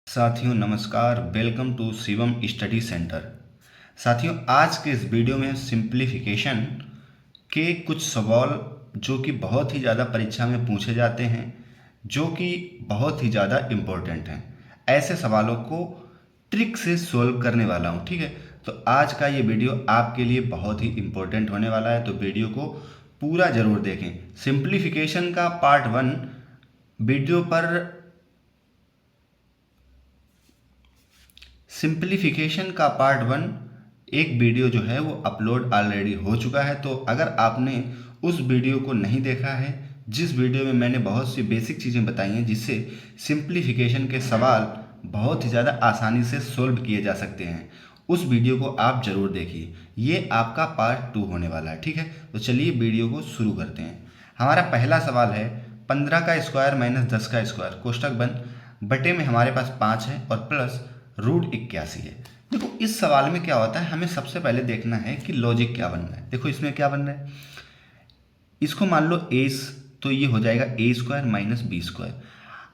साथियों नमस्कार, welcome to Shivam study centre. साथियों आज के इस वीडियो में सिंप्लीफिकेशन के कुछ सवाल जो कि बहुत ही ज़्यादा परीक्षा में पूछे जाते हैं, जो कि बहुत ही ज़्यादा इम्पोर्टेंट हैं, ऐसे सवालों को ट्रिक से सॉल्व करने वाला हूं। ठीक है, तो आज का ये वीडियो आपके लिए बहुत ही इम्पोर्टेंट होने वाला है, तो वीडियो को पूरा ज़रूर देखें। सिंप्लीफिकेशन का पार्ट 1 वीडियो पर सिंप्लीफिकेशन का पार्ट 1 एक वीडियो जो है वो अपलोड ऑलरेडी हो चुका है। तो अगर आपने उस वीडियो को नहीं देखा है, जिस वीडियो में मैंने बहुत सी बेसिक चीज़ें बताई हैं जिससे सिंप्लीफिकेशन के सवाल बहुत ही ज़्यादा आसानी से सॉल्व किए जा सकते हैं, उस वीडियो को आप ज़रूर देखिए। ये आपका पार्ट 2 होने वाला है। ठीक है, तो चलिए वीडियो को शुरू करते हैं। हमारा पहला सवाल है 15 का स्क्वायर माइनस 10 का स्क्वायर कोष्टक बंद, बटे में हमारे पास 5 है और प्लस √81 है। देखो इस सवाल में क्या होता है, हमें सबसे पहले देखना है कि लॉजिक क्या बन रहा है। देखो इसमें क्या बन रहा है, इसको मान लो ए, तो ये हो जाएगा ए स्क्वायर माइनस बी स्क्वायर।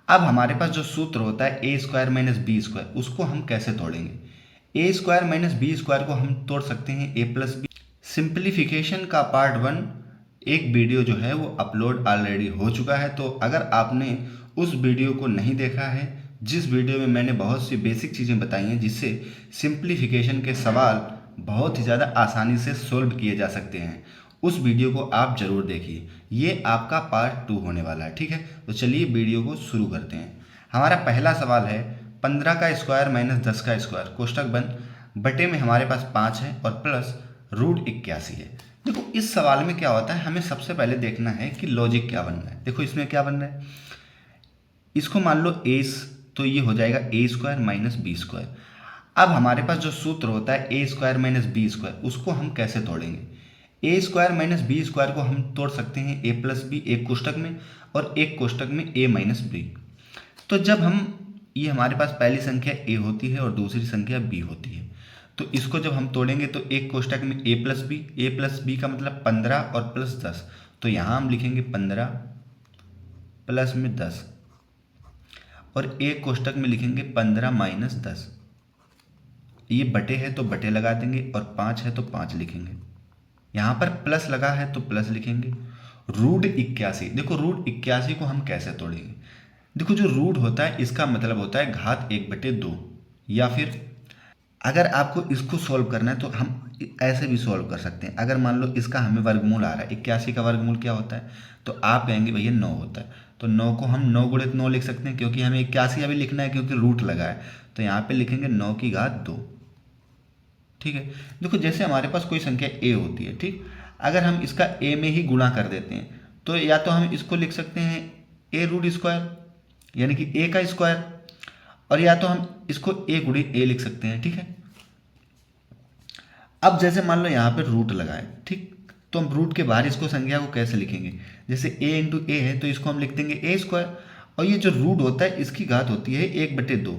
अब हमारे पास जो सूत्र होता है ए स्क्वायर माइनस बी स्क्वायर, उसको हम कैसे तोड़ेंगे। ए स्क्वायर माइनस बी स्क्वायर को हम तोड़ सकते हैं ए प्लस बी। सिंप्लीफिकेशन का पार्ट 1 एक वीडियो जो है वो अपलोड ऑलरेडी हो चुका है। तो अगर आपने उस वीडियो को नहीं देखा है, जिस वीडियो में मैंने बहुत सी बेसिक चीज़ें बताई हैं जिससे सिंप्लीफिकेशन के सवाल बहुत ही ज़्यादा आसानी से सॉल्व किए जा सकते हैं, उस वीडियो को आप ज़रूर देखिए। ये आपका पार्ट 2 होने वाला है। ठीक है, तो चलिए वीडियो को शुरू करते हैं। हमारा पहला सवाल है 15 का स्क्वायर माइनस 10 का स्क्वायर कोष्टक बंद, बटे में हमारे पास 5 है और प्लस √81 है। देखो इस सवाल में क्या होता है, हमें सबसे पहले देखना है कि लॉजिक क्या बन रहा है। देखो इसमें क्या बन रहा है, इसको मान लो ए, तो ये हो जाएगा ए स्क्वायर माइनस बी स्क्वायर। अब हमारे पास जो सूत्र होता है ए स्क्वायर माइनस बी स्क्वायर, उसको हम कैसे तोड़ेंगे। ए स्क्वायर माइनस बी स्क्वायर को हम तोड़ सकते हैं ए प्लस बी, एक कोष्टक में और एक कोष्टक में ए माइनस बी। तो जब हम, ये हमारे पास पहली संख्या ए होती है और दूसरी संख्या बी होती है, तो इसको जब हम तोड़ेंगे तो एक कोष्टक में ए प्लस बी का मतलब 15 और प्लस 10, तो यहाँ हम लिखेंगे 15 प्लस में 10 और एक कोष्टक में लिखेंगे 15 माइनस 10। ये बटे है तो बटे लगा देंगे और 5 है तो 5 लिखेंगे। यहाँ पर प्लस लगा है तो प्लस लिखेंगे। √81, देखो √81 को हम कैसे तोड़ेंगे। देखो जो रूट होता है इसका मतलब होता है घात 1/2, या फिर अगर आपको इसको सॉल्व करना है तो हम ऐसे भी सॉल्व कर सकते हैं। अगर मान लो इसका हमें वर्गमूल आ रहा है, 81 का वर्गमूल क्या होता है, तो आप कहेंगे भैया 9 होता है, तो 9 को हम 9 गुणित 9 लिख सकते हैं, क्योंकि हमें 81 अभी लिखना है क्योंकि रूट लगा है, तो यहाँ पे लिखेंगे 9 की घात 2। ठीक है, देखो जैसे हमारे पास कोई संख्या ए होती है, ठीक, अगर हम इसका ए में ही गुणा कर देते हैं तो या तो हम इसको लिख सकते हैं ए रूट स्क्वायर, यानी कि ए का स्क्वायर, और या तो हम इसको ए गुणित ए लिख सकते हैं। ठीक है, अब जैसे मान लो यहाँ पे रूट लगा है, ठीक, तो हम रूट के बाहर इसको संख्या को कैसे लिखेंगे। जैसे a इंटू ए है तो इसको हम लिख देंगे ए स्क्वायर, और ये जो रूट होता है इसकी घात होती है 1/2,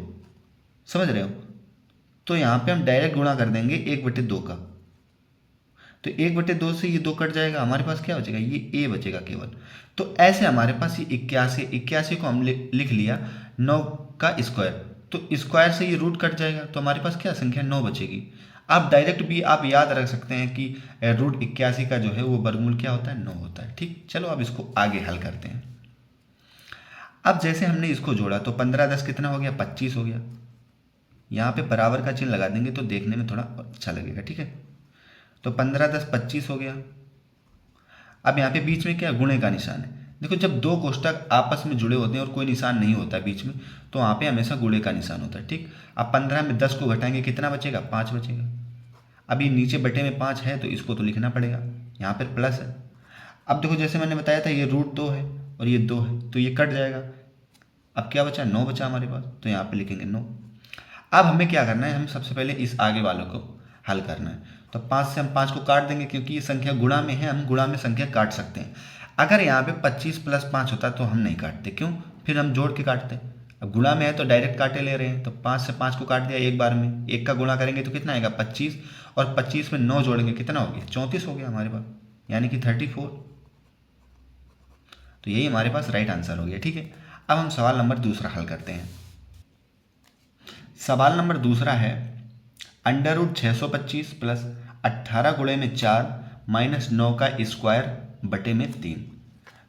समझ रहे हो। तो यहाँ पे हम डायरेक्ट गुणा कर देंगे 1/2 का, तो 1/2 से ये 2 कट जाएगा, हमारे पास क्या बचेगा, ये ए बचेगा केवल। तो ऐसे हमारे पास ये 81 को हम लिख लिया 9 का स्क्वायर, तो स्क्वायर से ये रूट कट जाएगा, तो हमारे पास क्या संख्या 9 बचेगी। आप डायरेक्ट भी आप याद रख सकते हैं कि √81 का जो है वो वर्गमूल क्या होता है, 9 होता है। ठीक, चलो अब इसको आगे हल करते हैं। अब जैसे हमने इसको जोड़ा तो 15 10 कितना हो गया, 25 हो गया। यहाँ पे बराबर का चिन्ह लगा देंगे तो देखने में थोड़ा अच्छा लगेगा। ठीक है, तो 15 10 25 हो गया। अब यहाँ पे बीच में क्या गुणे का निशान है। देखो जब दो कोष्टक आपस में जुड़े होते हैं और कोई निशान नहीं होता बीच में, तो वहाँ पे हमेशा गुणे का निशान होता है। ठीक, अब 15 में 10 को घटाएंगे कितना बचेगा, 5 बचेगा। अब ये नीचे बटे में 5 है तो इसको तो लिखना पड़ेगा, यहाँ पर प्लस है। अब देखो जैसे मैंने बताया था ये √2 है और ये 2 है, तो ये कट जाएगा। अब क्या बचा, 9 बचा हमारे पास, तो यहाँ पे लिखेंगे 9। अब हमें क्या करना है, हम सबसे पहले इस आगे वालों को हल करना है। तो 5 से हम 5 को काट देंगे, क्योंकि ये संख्या गुणा में है, हम गुणा में संख्या काट सकते हैं। अगर यहाँ पे 25 प्लस 5 होता तो हम नहीं काटते, क्यों, फिर हम जोड़ के काटते। अब गुणा में है तो डायरेक्ट काटे ले रहे हैं, तो 5 से 5 को काट दिया एक बार में, एक का गुणा करेंगे तो कितना आएगा 25, और 25 में 9 जोड़ेंगे कितना हो गया 34 हो गया हमारे पास, यानी कि 34। तो यही हमारे पास राइट आंसर हो गया। ठीक है, अब हम सवाल नंबर दूसरा हल करते हैं। सवाल नंबर दूसरा है अंडर रूट 625 प्लस 18 गुणे में 4 माइनस 9 का स्क्वायर बटे में 3।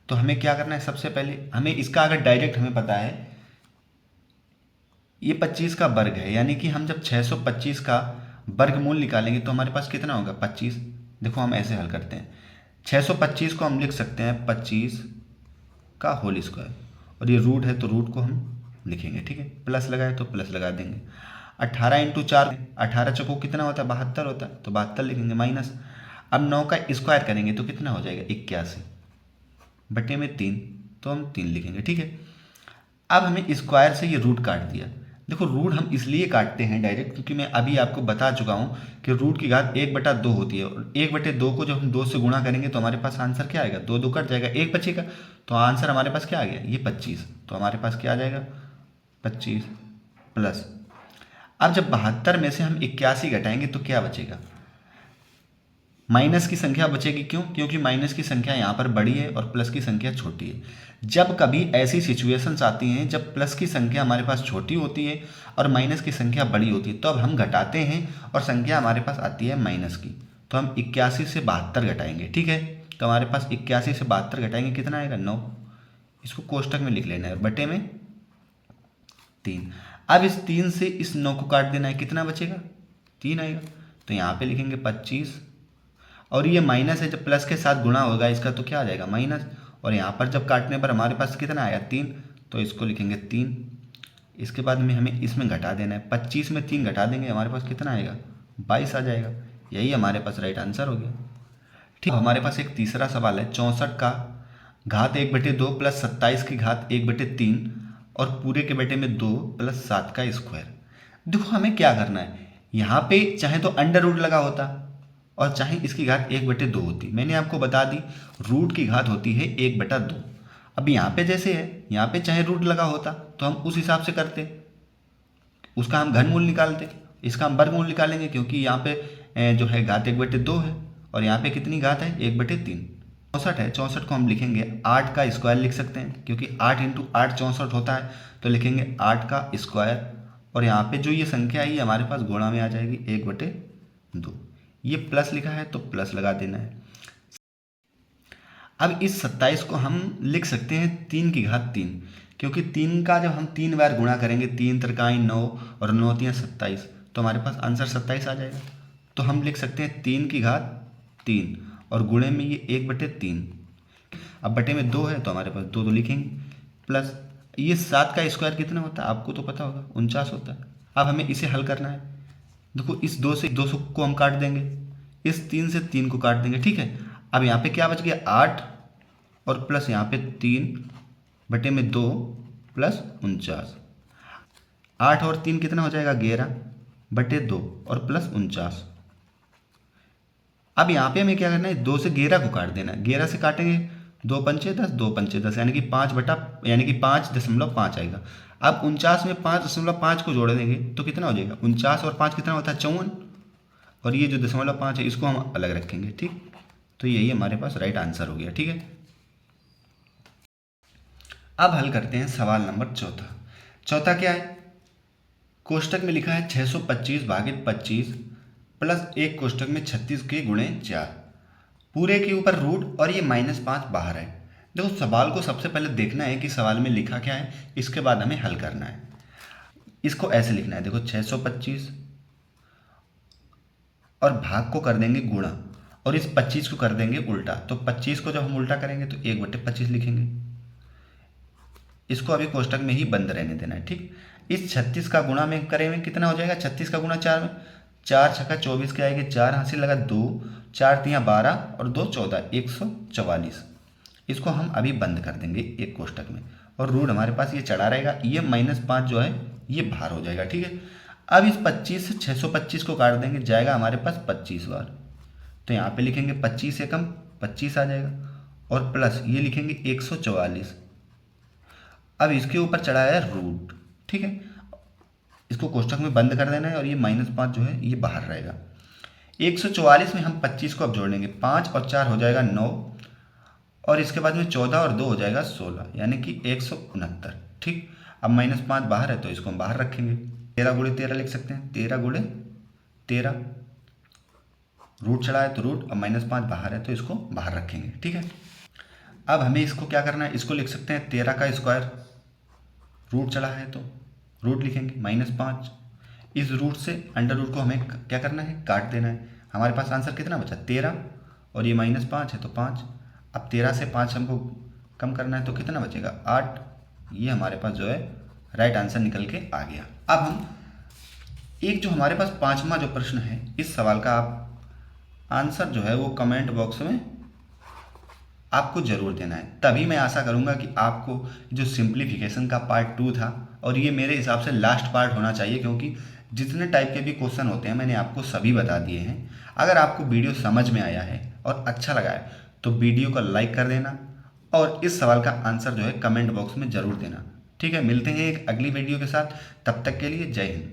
तो हमें क्या करना है, सबसे पहले हमें इसका अगर डायरेक्ट हमें पता है ये 25 का वर्ग है, यानी कि हम जब 625 का वर्गमूल निकालेंगे तो हमारे पास कितना होगा 25। देखो हम ऐसे हल करते हैं, 625 को हम लिख सकते हैं 25 का होल स्क्वायर, और ये रूट है तो रूट को हम लिखेंगे, ठीक है। प्लस लगाए तो प्लस लगा देंगे। 18 इंटू 4, 18 चौको कितना होता है 72 होता है, तो 72 लिखेंगे माइनस। अब 9 का स्क्वायर करेंगे तो कितना हो जाएगा 81 बटे में 3, तो हम 3 लिखेंगे, ठीक है। अब हमें स्क्वायर से ये रूट काट दिया। देखो रूट हम इसलिए काटते हैं डायरेक्ट क्योंकि मैं अभी आपको बता चुका हूँ कि रूट की घात 1/2 होती है, और 1/2 को जब हम 2 से गुणा करेंगे तो हमारे पास आंसर क्या आएगा, 2 2 कट जाएगा, 1 बचेगा, तो आंसर हमारे पास क्या आ गया ये 25। तो हमारे पास क्या आ जाएगा 25 प्लस। अब जब 72 में से हम 81 घटाएंगे तो क्या बचेगा, माइनस की संख्या बचेगी। क्यों, क्योंकि माइनस की संख्या यहाँ पर बड़ी है और प्लस की संख्या छोटी है। जब कभी ऐसी सिचुएशंस आती हैं जब प्लस की संख्या हमारे पास छोटी होती है और माइनस की संख्या बड़ी होती है, तो अब हम घटाते हैं और संख्या हमारे पास आती है माइनस की, तो हम 81 से 72 घटाएंगे, ठीक है। तो हमारे पास 81 से 72 घटाएंगे कितना आएगा 9, इसको कोष्टक में लिख लेना है, बटे में 3। अब इस 3 से इस 9 को काट देना है, कितना बचेगा 3 आएगा, तो यहाँ पे लिखेंगे 25, और ये माइनस है, जब प्लस के साथ गुणा होगा इसका तो क्या आ जाएगा माइनस, और यहाँ पर जब काटने पर हमारे पास कितना आया 3, तो इसको लिखेंगे 3। इसके बाद में हमें इसमें घटा देना है, 25 में 3 घटा देंगे हमारे पास कितना आएगा 22 आ जाएगा। यही हमारे पास राइट आंसर हो गया, ठीक। हमारे पास एक तीसरा सवाल है 64 का घात 1/2 प्लस 27 की घात 1/3 और पूरे के बटे में 2 प्लस 7 का स्क्वायर। देखो हमें क्या करना है, यहाँ पे चाहे तो अंडर रूट लगा होता और चाहे इसकी घात 1/2 होती। मैंने आपको बता दी रूट की घात होती है 1/2। अब यहाँ पे जैसे है, यहाँ पे चाहे रूट लगा होता तो हम उस हिसाब से करते, उसका हम घनमूल निकालते, इसका हम वर्गमूल निकालेंगे, क्योंकि यहाँ पे जो है घात 1/2 है और यहाँ पे कितनी घात है 1/3। 64 है, 64 को हम लिखेंगे 8 का स्क्वायर लिख सकते हैं, क्योंकि 8 इंटू 8 64 होता है, तो लिखेंगे 8 का स्क्वायर, और यहाँ पे जो ये संख्या है ये हमारे पास गुणा में आ जाएगी 1/2। ये प्लस लिखा है तो प्लस लगा देना है। अब इस 27 को हम लिख सकते हैं 3 की घात 3, क्योंकि 3 का जब हम 3 बार गुणा करेंगे 3 त्रिकाई 9 और 9 3 27, तो हमारे पास आंसर 27 आ जाएगा। तो हम लिख सकते हैं 3 की घात 3 और गुणे में ये 1/3। अब बटे में 2 है तो हमारे पास 2 लिखेंगे, प्लस ये 7 का स्क्वायर कितना होता है आपको तो पता होगा 49 होता है। अब हमें इसे हल करना है। देखो इस 2 से 200 को हम काट देंगे, इस 3 से 3 को काट देंगे, ठीक है। अब यहाँ पे क्या बच गया 8 और प्लस यहाँ पे 3 बटे में 2 प्लस 49। 8 और 3 कितना हो जाएगा 11 बटे 2 और प्लस 49। अब यहाँ पे हमें क्या करना है 2 से 11 को काट देना है, 11 से काटेंगे 2 पंचे 10, 2 पंचे 10, यानी कि 5/5 आएगा। अब 49 में 5.5 को जोड़ देंगे तो कितना हो जाएगा 49 और 5 कितना होता है 54, और ये जो 0.5 है इसको हम अलग रखेंगे, ठीक। तो यही हमारे पास राइट आंसर हो गया, ठीक है। अब हल करते हैं सवाल नंबर चौथा। चौथा क्या है, कोष्टक में लिखा है 625 भागित 25 प्लस एक कोष्टक में 36 के गुणे 4, पूरे के ऊपर रूट और ये -5 बाहर है। देखो सवाल को सबसे पहले देखना है कि सवाल में लिखा क्या है, इसके बाद हमें हल करना है। इसको ऐसे लिखना है, देखो 625 और भाग को कर देंगे गुणा और इस 25 को कर देंगे उल्टा। तो 25 को जब हम उल्टा करेंगे तो 1/25 लिखेंगे, इसको अभी कोष्टक में ही बंद रहने देना है, ठीक। इस 36 का गुणा में करेंगे कितना हो जाएगा, 36 का गुणा 4 में, 4 छक्का 24 के आएंगे, 4 हासिल लगा 2, 4 तियाँ 12 और 2 14, 144। इसको हम अभी बंद कर देंगे एक कोष्टक में, और रूट हमारे पास ये चढ़ा रहेगा, ये -5 जो है ये बाहर हो जाएगा, ठीक है। अब इस 25 से 625 को काट देंगे, जाएगा हमारे पास 25 बार, तो यहाँ पे लिखेंगे 25 से कम 25 आ जाएगा, और प्लस ये लिखेंगे 144। अब इसके ऊपर चढ़ाया है रूट, ठीक है। इसको कोष्टक में बंद कर देना है और ये -5 जो है ये बाहर रहेगा। 144 में हम 25 को अब जोड़ेंगे, 5 और 4 हो जाएगा 9, और इसके बाद में 14 और 2 हो जाएगा 16, यानी कि 169, ठीक। अब -5 बाहर है तो इसको हम बाहर रखेंगे, 13 × 13 लिख सकते हैं, 13 × 13। रूट चढ़ा है तो रूट, अब -5 बाहर है तो इसको बाहर रखेंगे, ठीक है। अब हमें इसको क्या करना है, इसको लिख सकते हैं 13 का स्क्वायर। रूट चढ़ा है तो रूट लिखेंगे, -5। इस रूट से अंडर रूट को हमें क्या करना है, काट देना है। हमारे पास आंसर कितना बचा, 13, और ये -5 है तो 5। अब 13 से 5 हमको कम करना है तो कितना बचेगा, 8। ये हमारे पास जो है राइट आंसर निकल के आ गया। अब हम एक जो हमारे पास 5वां जो प्रश्न है, इस सवाल का आप आंसर जो है वो कमेंट बॉक्स में आपको ज़रूर देना है। तभी मैं आशा करूँगा कि आपको जो सिंप्लीफिकेशन का पार्ट 2 था, और ये मेरे हिसाब से लास्ट पार्ट होना चाहिए, क्योंकि जितने टाइप के भी क्वेश्चन होते हैं मैंने आपको सभी बता दिए हैं। अगर आपको वीडियो समझ में आया है और अच्छा लगा है तो वीडियो को लाइक कर देना, और इस सवाल का आंसर जो है कमेंट बॉक्स में ज़रूर देना, ठीक है। मिलते हैं एक अगली वीडियो के साथ, तब तक के लिए जय हिंद।